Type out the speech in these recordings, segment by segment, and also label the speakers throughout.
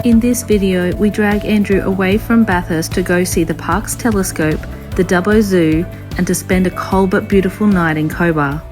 Speaker 1: In this video, we drag Andrew away from Bathurst to go see the park's telescope, the Dubbo Zoo, and to spend a cold but beautiful night in Cobar.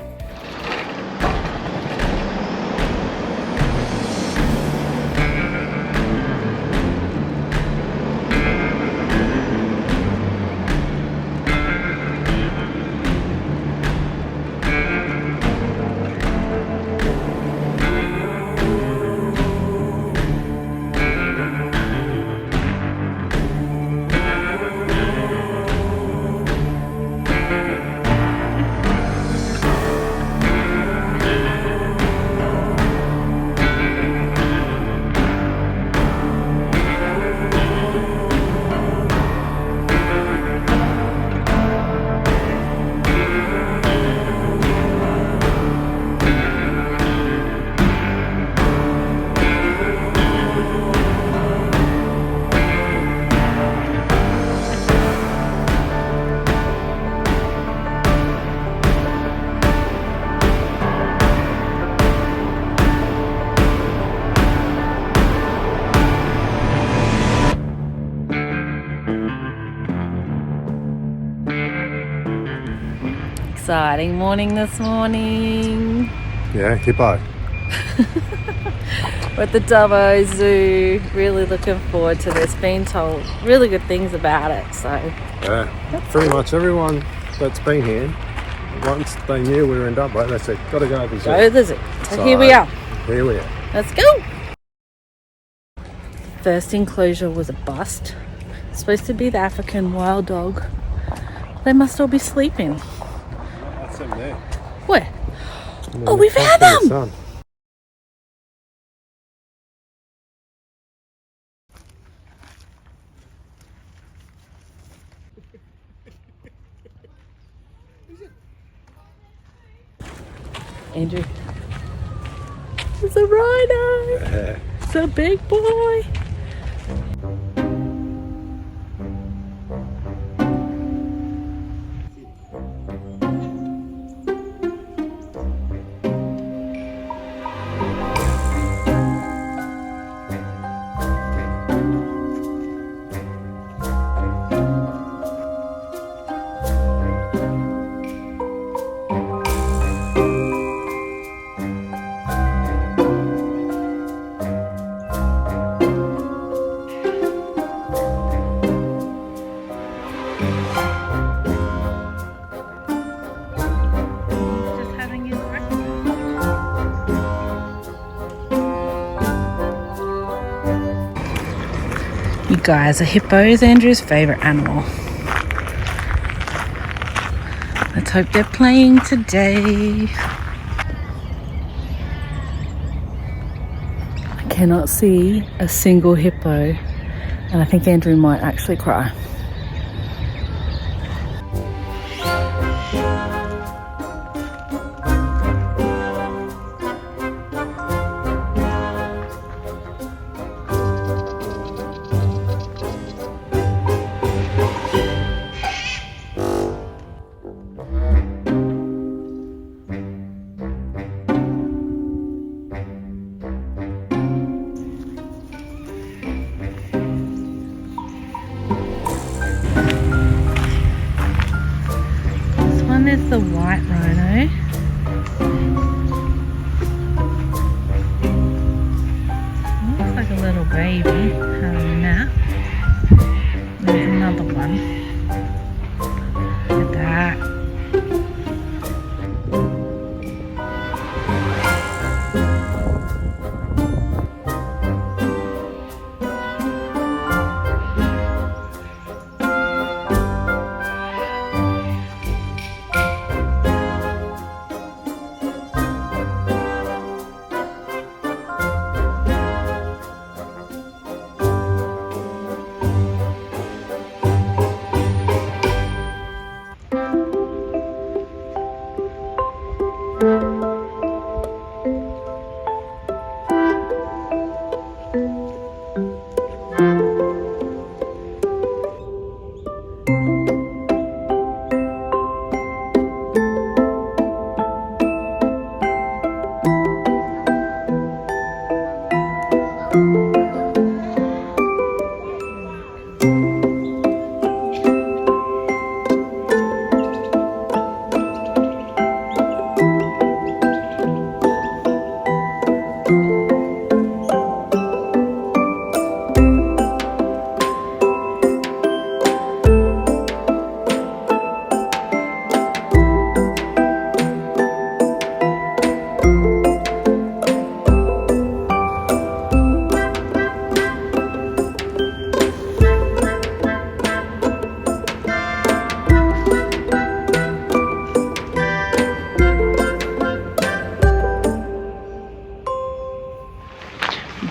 Speaker 1: Exciting morning this morning.
Speaker 2: Yeah, hippo.
Speaker 1: We're at the Dubbo Zoo. Really looking forward to this. Been told really good things about it. So
Speaker 2: yeah, pretty much everyone that's been here, once they knew we were in Dubbo, they said, "Got to go to the zoo."
Speaker 1: Go to the zoo. So here we are.
Speaker 2: Here we are.
Speaker 1: Let's go. The first enclosure was a bust. It's supposed to be the African wild dog. They must all be sleeping.
Speaker 2: That's them there.
Speaker 1: Where? Oh, we found them!
Speaker 2: Sun.
Speaker 1: Andrew. It's a rhino!
Speaker 2: Yeah.
Speaker 1: It's a big boy! You guys, a hippo is Andrew's favourite animal. Let's hope they're playing today. I cannot see a single hippo, and I think Andrew might actually cry. There's the white rhino. Looks like a little baby having a nap. There's another one. Look at that.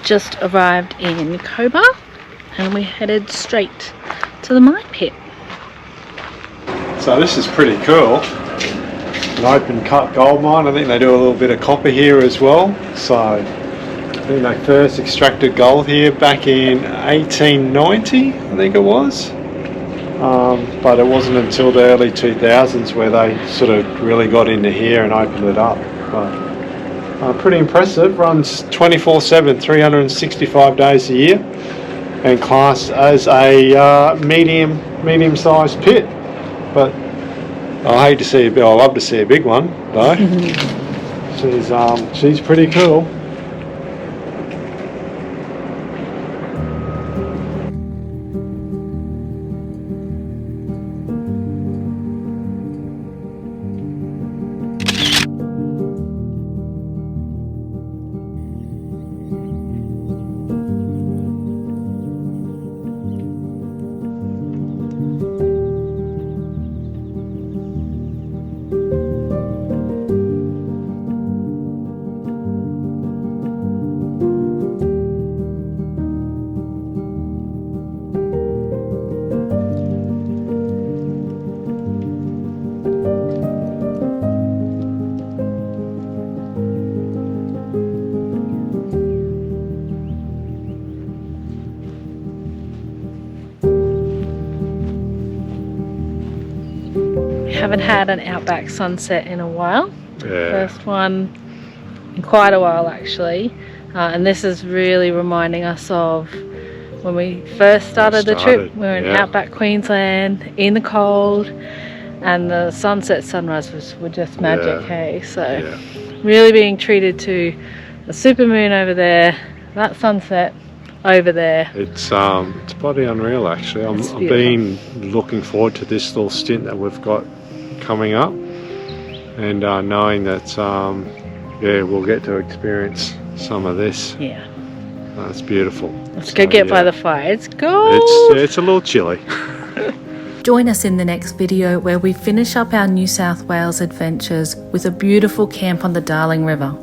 Speaker 1: just arrived in Cobar and we headed straight to the mine pit.
Speaker 2: So this is pretty cool. An open cut gold mine. I think they do a little bit of copper here as well. So I think they first extracted gold here back in 1890, I think it was. But it wasn't until the early 2000s where they sort of really got into here and opened it up. But pretty impressive. Runs 24/7, 365 days a year, and classed as a medium-sized pit. But I hate to see I love to see a big one though. She's pretty cool.
Speaker 1: Haven't had an outback sunset in a while.
Speaker 2: Yeah.
Speaker 1: First one in quite a while actually, and this is really reminding us of when we first started the trip. We were in outback Queensland in the cold, and the sunset sunrise were just magic. Hey, so really being treated to the supermoon over there, that sunset over there.
Speaker 2: It's bloody unreal actually. I've been looking forward to this little stint that we've got coming up, and knowing that we'll get to experience some of this.
Speaker 1: Yeah,
Speaker 2: that's beautiful.
Speaker 1: Let's go get by the fire. It's cold.
Speaker 2: It's a little chilly.
Speaker 1: Join us in the next video where we finish up our New South Wales adventures with a beautiful camp on the Darling River.